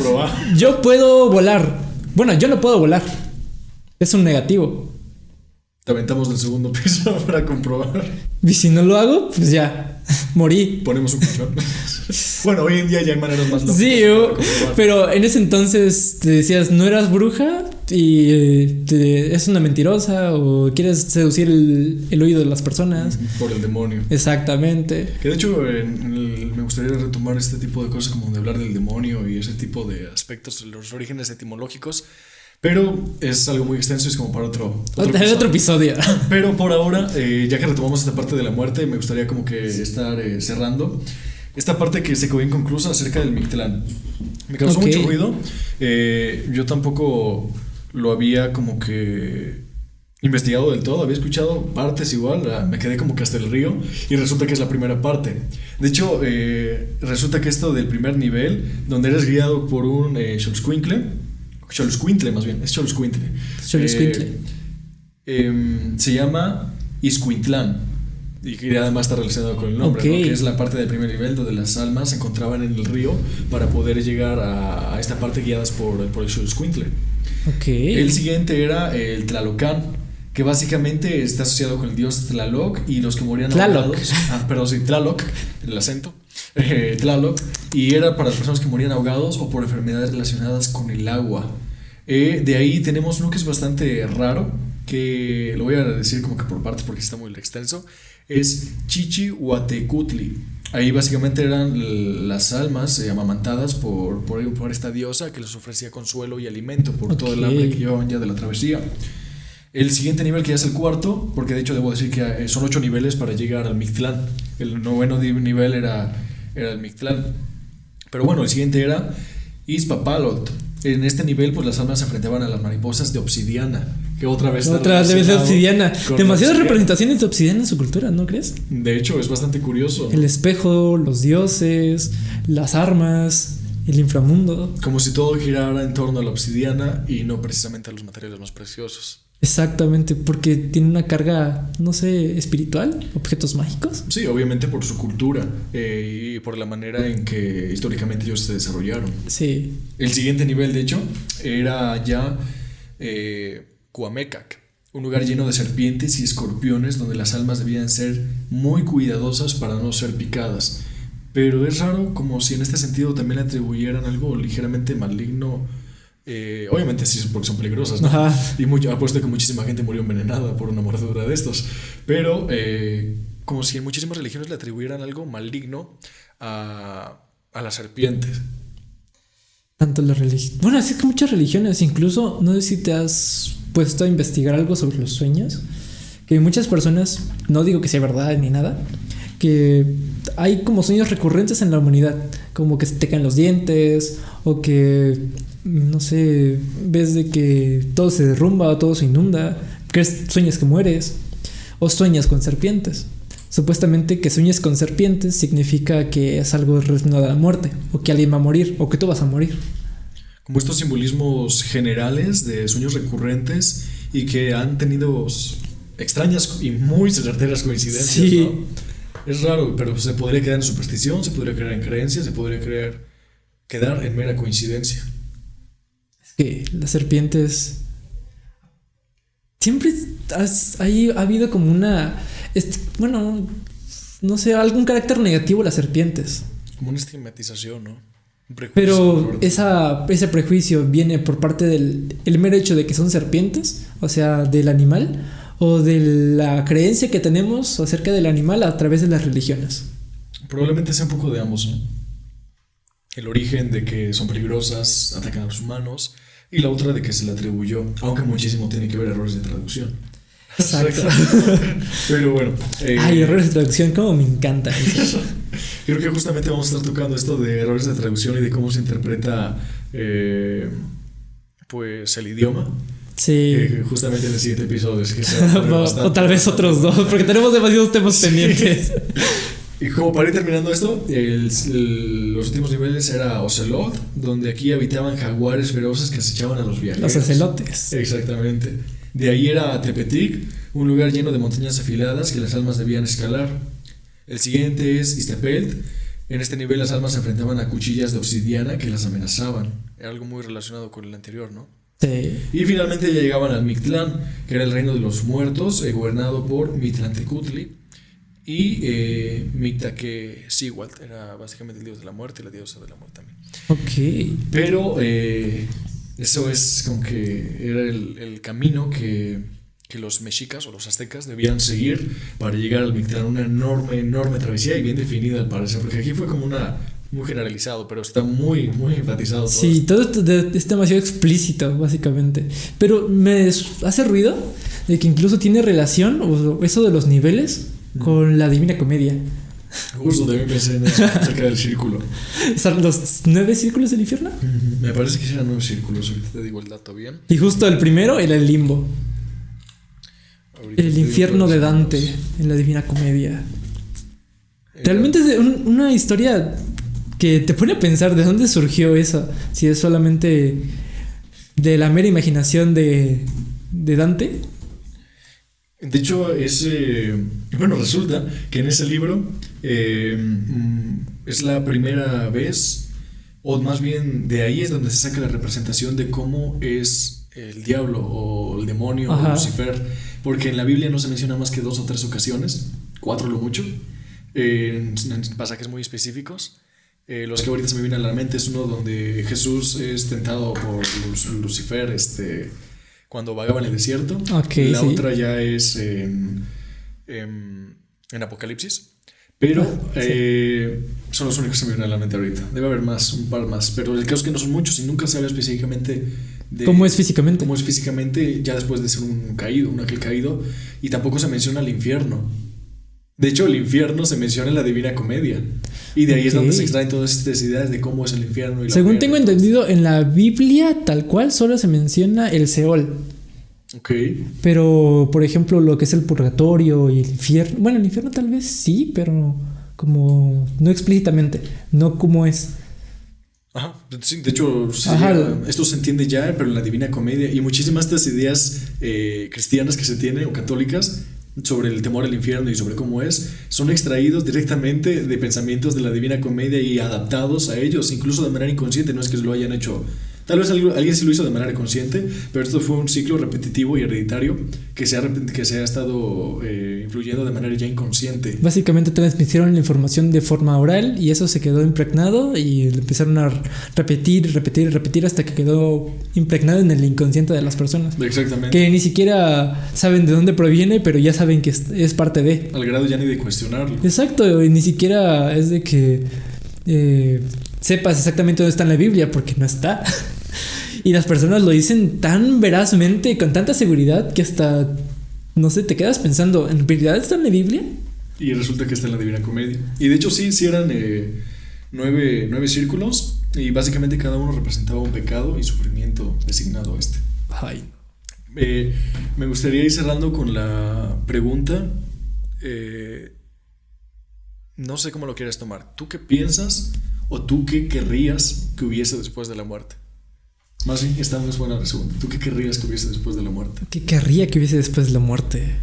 yo puedo volar. Bueno, yo no puedo volar. Es un negativo. Te aventamos del segundo piso para comprobar. Y si no lo hago, pues ya, morí. Ponemos un colchón. Bueno, hoy en día ya hay maneras más lógicas. Sí, pero en ese entonces te decías, no eras bruja y es una mentirosa o quieres seducir el oído de las personas. Por el demonio. Exactamente. Que de hecho me gustaría retomar este tipo de cosas, como de hablar del demonio y ese tipo de aspectos, los orígenes etimológicos. Pero es algo muy extenso, es como para otro episodio. Pero por ahora, ya que retomamos esta parte de la muerte, me gustaría como que estar cerrando esta parte que se quedó inconclusa acerca del Mictlán. Me causó mucho ruido. Yo tampoco lo había como que investigado del todo, había escuchado partes igual, me quedé como que hasta el río, y resulta que es la primera parte. De hecho, resulta que esto del primer nivel, donde eres guiado por un Xoloscuintle, más bien, es Xoloscuintle. Se llama Izcuintlán. Y que además está relacionado con el nombre, Ok. ¿no? Que es la parte del primer nivel donde las almas se encontraban en el río para poder llegar a esta parte guiadas por el Xoloitzcuintle. Ok. El siguiente era el Tlalocán, que básicamente está asociado con el dios Tlaloc y los que morían Tlaloc. ahogados. Perdón, sí, Tlaloc, el acento. Tlaloc, y era para las personas que morían ahogados o por enfermedades relacionadas con el agua. De ahí tenemos uno que es bastante raro, que lo voy a decir como que por partes porque está muy extenso. Es Chichihuatecutli. Ahí básicamente eran las almas amamantadas por esta diosa que les ofrecía consuelo y alimento por todo el hambre que llevaban ya de la travesía. El siguiente nivel, que ya es el cuarto, porque de hecho debo decir que son 8 niveles para llegar al Mictlán. El noveno nivel era el Mictlán. Pero bueno, el siguiente era Izpapalot. En este nivel, pues las almas se enfrentaban a las mariposas de obsidiana. Que otra vez debe ser obsidiana. Demasiadas representaciones de obsidiana en su cultura, ¿no crees? De hecho, es bastante curioso. El espejo, los dioses, las armas, el inframundo. Como si todo girara en torno a la obsidiana y no precisamente a los materiales más preciosos. Exactamente, porque tiene una carga, no sé, espiritual, objetos mágicos. Sí, obviamente por su cultura y por la manera en que históricamente ellos se desarrollaron. Sí. El siguiente nivel, de hecho, era ya Cuamecac, un lugar lleno de serpientes y escorpiones donde las almas debían ser muy cuidadosas para no ser picadas. Pero es raro como si en este sentido también le atribuyeran algo ligeramente maligno. Obviamente sí, porque son peligrosas, ¿no? Ajá. Y apuesto que muchísima gente murió envenenada por una mordedura de estos. Pero como si en muchísimas religiones le atribuyeran algo maligno a las serpientes. Tanto la religión. Bueno, así que muchas religiones, incluso, no sé si te has puesto a investigar algo sobre los sueños. Que muchas personas, no digo que sea verdad ni nada, que hay como sueños recurrentes en la humanidad, como que se te caen los dientes, o que, no sé, ves de que todo se derrumba o todo se inunda, que sueñas que mueres, o sueñas con serpientes. Supuestamente que sueñes con serpientes significa que es algo relacionado a la muerte, o que alguien va a morir, o que tú vas a morir. Como estos simbolismos generales de sueños recurrentes y que han tenido extrañas y muy certeras coincidencias, sí. ¿no? Es raro, pero se podría quedar en superstición, se podría quedar en creencia, se podría quedar en mera coincidencia. Es que las serpientes siempre ha habido como una, bueno, no sé, algún carácter negativo a las serpientes. Como una estigmatización, ¿no? Un prejuicio, Pero ese prejuicio viene por parte del el mero hecho de que son serpientes, o sea, del animal, o de la creencia que tenemos acerca del animal a través de las religiones. Probablemente sea un poco de ambos, ¿no? El origen de que son peligrosas, atacan a los humanos, y la otra de que se le atribuyó, aunque muchísimo tiene que ver errores de traducción. Exacto. Pero bueno. Ay, errores de traducción, como me encanta. Creo que justamente vamos a estar tocando esto de errores de traducción y de cómo se interpreta pues el idioma. Sí. Justamente en el siguiente episodio. Así que o tal vez otros dos, porque tenemos demasiados temas pendientes. Y como para ir terminando esto, los últimos niveles era Ocelot, donde aquí habitaban jaguares feroces que acechaban a los viajeros. Los ocelotes. Exactamente. De ahí era Tepetic, un lugar lleno de montañas afiladas que las almas debían escalar. El siguiente es Istepelt. En este nivel las almas se enfrentaban a cuchillas de obsidiana que las amenazaban. Era algo muy relacionado con el anterior, ¿no? Sí. Y finalmente ya llegaban al Mictlán, que era el reino de los muertos, gobernado por Mitlantecutli. Y Mictaquecihuatl era básicamente el dios de la muerte y la diosa de la muerte también. Ok. Pero eso es como que era el camino que los mexicas o los aztecas debían seguir para llegar al Mictlán. Una enorme travesía y bien definida al parecer, porque aquí fue como muy generalizado, pero está muy enfatizado todo. Sí, todo esto es demasiado explícito, básicamente. Pero me hace ruido de que incluso tiene relación, o eso de los niveles, con la Divina Comedia. Justo también pensé en eso, acerca del círculo. ¿Son los 9 círculos del infierno? Me parece que eran 9 círculos, ahorita te digo el dato bien. Y justo el primero era el limbo. Ahorita El infierno de Dante en la Divina Comedia. Realmente es una historia que te pone a pensar de dónde surgió eso. Si es solamente de la mera imaginación de Dante. De hecho, bueno, resulta que en ese libro es la primera vez, o más bien de ahí es donde se saca la representación de cómo es el diablo o el demonio o Lucifer, porque en la Biblia no se menciona más que 2 o 3 ocasiones, 4 lo mucho, en pasajes muy específicos. Los que ahorita se me vienen a la mente es uno donde Jesús es tentado por Lucifer, cuando vagaba en el desierto. La otra ya es en Apocalipsis. Pero son los únicos que se me vienen a la mente ahorita. Debe haber más, un par más. Pero el caso es que no son muchos y nunca se habla específicamente de cómo es físicamente. Cómo es físicamente ya después de ser un ángel caído. Y tampoco se menciona el infierno. De hecho, el infierno se menciona en la Divina Comedia. Y de ahí es donde se extraen todas estas ideas de cómo es el infierno. Según tengo entendido, en la Biblia tal cual solo se menciona el Seol. Ok. Pero, por ejemplo, lo que es el purgatorio y el infierno. Bueno, el infierno tal vez sí, pero como no explícitamente, no como es. Ajá, sí, de hecho, esto se entiende ya, pero en la Divina Comedia y muchísimas de estas ideas cristianas que se tienen o católicas sobre el temor al infierno y sobre cómo son extraídos directamente de pensamientos de la Divina Comedia y adaptados a ellos, incluso de manera inconsciente, no es que lo hayan hecho. Tal vez alguien sí lo hizo de manera consciente, pero esto fue un ciclo repetitivo y hereditario que se ha estado influyendo de manera ya inconsciente. Básicamente transmitieron la información de forma oral y eso se quedó impregnado y empezaron a repetir hasta que quedó impregnado en el inconsciente de las personas. Exactamente. Que ni siquiera saben de dónde proviene, pero ya saben que es parte de. Al grado ya ni de cuestionarlo. Exacto, y ni siquiera es de que sepas exactamente dónde está en la Biblia, porque no está. Y las personas lo dicen tan verazmente, con tanta seguridad, que hasta, no sé, te quedas pensando, ¿en realidad está en la Biblia? Y resulta que está en la Divina Comedia. Y de hecho sí eran 9 círculos, y básicamente cada uno representaba un pecado y sufrimiento designado a este. Ay. Me gustaría ir cerrando con la pregunta, no sé cómo lo quieres tomar. ¿Tú qué piensas o tú qué querrías que hubiese después de la muerte? Más bien, esta no es buena la segunda. ¿Tú qué querrías que hubiese después de la muerte? ¿Qué querría que hubiese después de la muerte?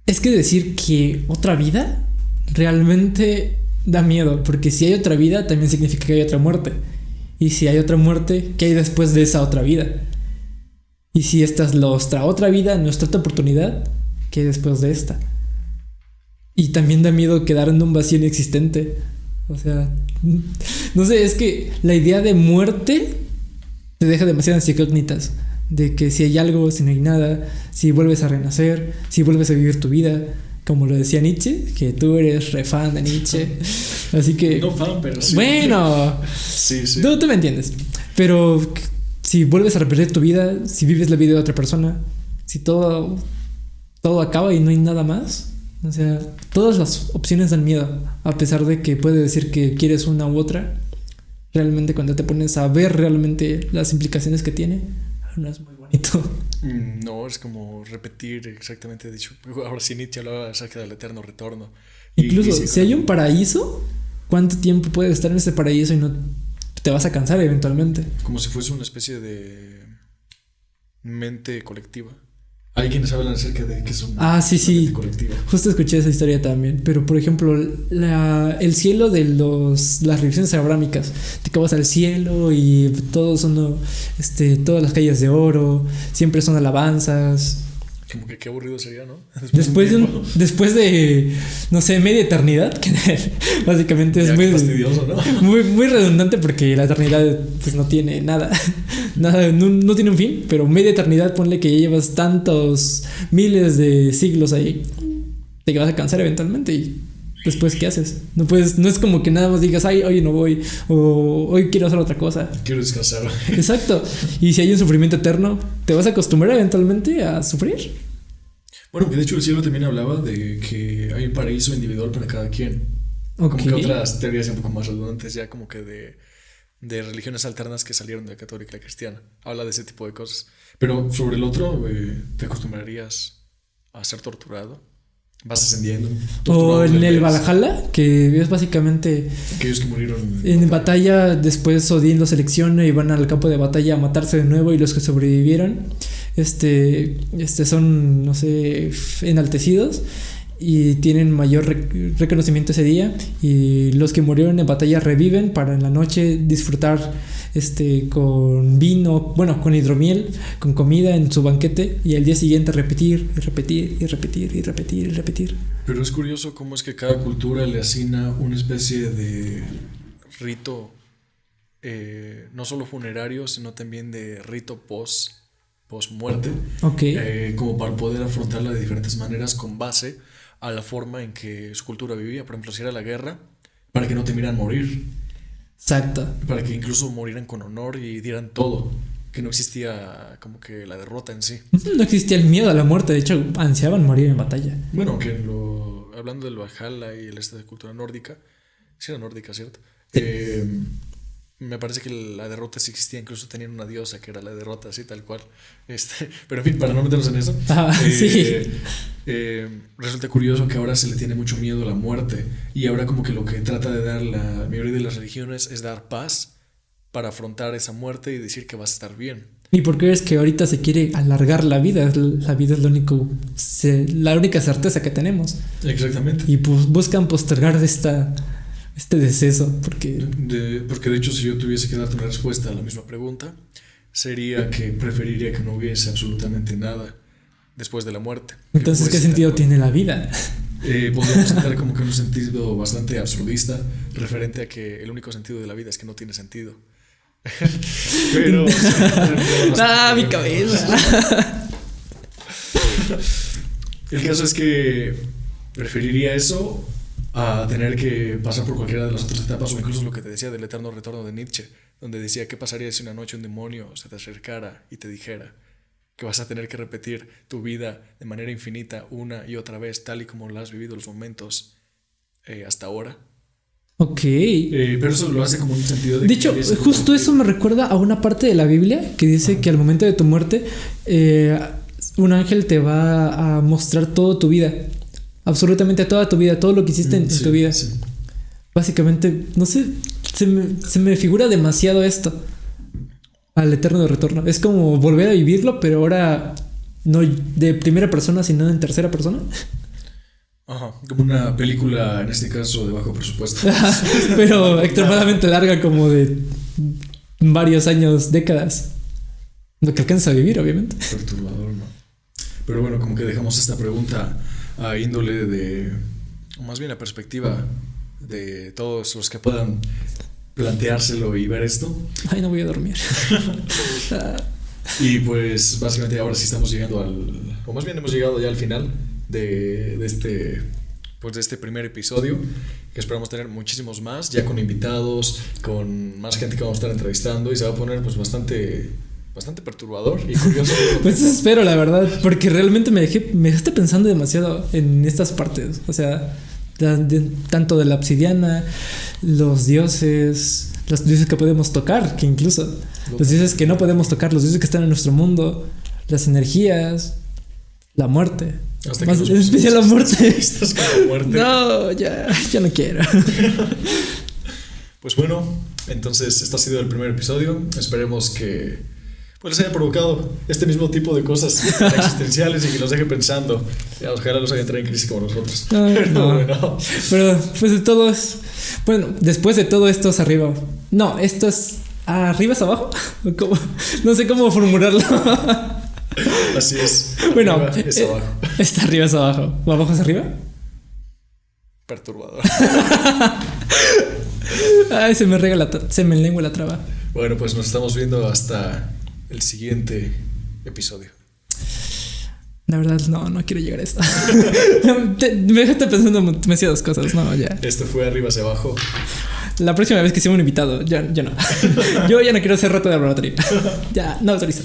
Es que decir que otra vida realmente da miedo, porque si hay otra vida también significa que hay otra muerte. Y si hay otra muerte, ¿qué hay después de esa otra vida? Y si esta es nuestra otra vida, nuestra otra oportunidad, ¿qué hay después de esta? Y también da miedo quedar en un vacío inexistente. O sea, no sé, es que la idea de muerte te deja demasiadas incógnitas. De que si hay algo, si no hay nada, si vuelves a renacer, si vuelves a vivir tu vida. Como lo decía Nietzsche, que tú eres re fan de Nietzsche. Así que... No fan, pero sí. Bueno, sí. Tú me entiendes. Pero si vuelves a repetir tu vida, si vives la vida de otra persona, si todo acaba y no hay nada más. O sea, todas las opciones dan miedo, a pesar de que puedes decir que quieres una u otra. Realmente cuando te pones a ver realmente las implicaciones que tiene, no es muy bonito. No, es como repetir exactamente dicho. Ahora sí Nietzsche hablaba acerca del eterno retorno. Incluso si hay un paraíso, ¿cuánto tiempo puedes estar en ese paraíso y no te vas a cansar eventualmente? Como si fuese una especie de mente colectiva. Hay quienes hablan acerca de que es una mente colectiva. Justo escuché esa historia también. Pero por ejemplo, el cielo de las religiones abrámicas, de que vas al cielo y todos son todas las calles de oro, siempre son alabanzas. Como que qué aburrido sería, ¿no? Después de no sé, media eternidad, que básicamente es muy fastidioso, ¿no? Muy redundante, porque la eternidad pues no tiene nada, no tiene un fin, pero media eternidad, ponle que ya llevas tantos miles de siglos ahí, te vas a cansar eventualmente y después ¿qué haces? No es como que nada más digas, ay, hoy no voy, o hoy quiero hacer otra cosa. Quiero descansar. Exacto. Y si hay un sufrimiento eterno, te vas a acostumbrar eventualmente a sufrir. Bueno, que de hecho el cielo también hablaba de que hay un paraíso individual para cada quien. Okay. Como que otras teorías un poco más redundantes, ya como que de religiones alternas que salieron de la católica y la cristiana. Habla de ese tipo de cosas. Pero sobre el otro, ¿te acostumbrarías a ser torturado? vas ascendiendo. O en el Valhalla, que es básicamente aquellos que murieron en batalla. Después Odín los selecciona y van al campo de batalla a matarse de nuevo, y los que sobrevivieron son, no sé, enaltecidos y tienen mayor reconocimiento ese día, y los que murieron en batalla reviven para en la noche disfrutar con vino, bueno, con hidromiel, con comida en su banquete, y al día siguiente repetir y repetir y repetir y repetir y repetir. Pero es curioso cómo es que cada cultura le asigna una especie de rito, no solo funerario, sino también de rito post muerte, como para poder afrontarla de diferentes maneras con base a la forma en que su cultura vivía. Por ejemplo, si era la guerra, para que no temieran morir. Exacto. Para que incluso murieran con honor y dieran todo. Que no existía como que la derrota en sí. No existía el miedo a la muerte. De hecho, ansiaban morir en batalla. Bueno, que hablando del Valhalla y el de cultura nórdica, sí era nórdica, ¿cierto? Me parece que la derrota sí existía, incluso tenían una diosa que era la derrota, así tal cual. Pero en fin, para no meternos en eso, sí. Resulta curioso que ahora se le tiene mucho miedo a la muerte, y ahora como que lo que trata de dar la mayoría de las religiones es dar paz para afrontar esa muerte y decir que vas a estar bien. ¿Y por qué es que ahorita se quiere alargar la vida? La vida es la única certeza que tenemos. Exactamente. Y pues buscan postergar este deceso, porque de hecho, si yo tuviese que darte una respuesta a la misma pregunta, sería que preferiría que no hubiese absolutamente nada después de la muerte. Entonces, ¿qué sentido tiene la vida? Podríamos entrar como que en un sentido bastante absurdista, referente a que el único sentido de la vida es que no tiene sentido. Pero mi cabeza. El caso es que preferiría eso a tener que pasar por cualquiera de las otras etapas, o incluso lo que te decía del eterno retorno de Nietzsche, donde decía: ¿qué pasaría si una noche un demonio se te acercara y te dijera que vas a tener que repetir tu vida de manera infinita una y otra vez, tal y como lo has vivido los momentos hasta ahora? Ok. Pero eso lo hace como un sentido de... De hecho, justo eso me recuerda a una parte de la Biblia que dice que al momento de tu muerte un ángel te va a mostrar toda tu vida. Absolutamente toda tu vida, todo lo que hiciste en tu vida. Sí. Básicamente, no sé, se me figura demasiado esto al eterno retorno. Es como volver a vivirlo, pero ahora no de primera persona, sino en tercera persona. Ajá, como una película, en este caso, de bajo presupuesto. Pero extremadamente larga, como de varios años, décadas. Lo que alcanza a vivir, obviamente. Perturbador, ¿no? Pero bueno, como que dejamos esta pregunta a índole o más bien a perspectiva de todos los que puedan planteárselo y ver esto. Ay, no voy a dormir. Y pues básicamente ahora sí estamos llegando o más bien hemos llegado ya al final de este primer episodio, que esperamos tener muchísimos más, ya con invitados, con más gente que vamos a estar entrevistando, y se va a poner pues bastante perturbador y curioso. Pues eso espero, la verdad, porque realmente me dejaste pensando demasiado en estas partes. O sea, tanto de la obsidiana, los dioses que podemos tocar, que incluso los dioses que no podemos tocar, los dioses que están en nuestro mundo, las energías, la muerte. Más en especial la muerte. No, ya no quiero. Pues bueno, entonces este ha sido el primer episodio. Esperemos que les haya provocado este mismo tipo de cosas existenciales y que los deje pensando. Ojalá los haga entrar en crisis como nosotros. No. Pero pues de todo es... Bueno, después de todo esto es arriba. No, esto es... ¿Arriba es abajo? ¿Cómo? No sé cómo formularlo. Así es. Bueno, arriba es abajo. Está arriba es abajo. ¿O abajo es arriba? Perturbador. Ay, se me enlengua la traba. Bueno, pues nos estamos viendo hasta el siguiente episodio. La verdad, no quiero llegar a esto. Me dejaste pensando demasiadas cosas. No, ya. Esto fue Arriba hacia Abajo. La próxima vez que sea un invitado, ya no. Yo ya no quiero hacer rato de laboratorio. Ya, no autorizo.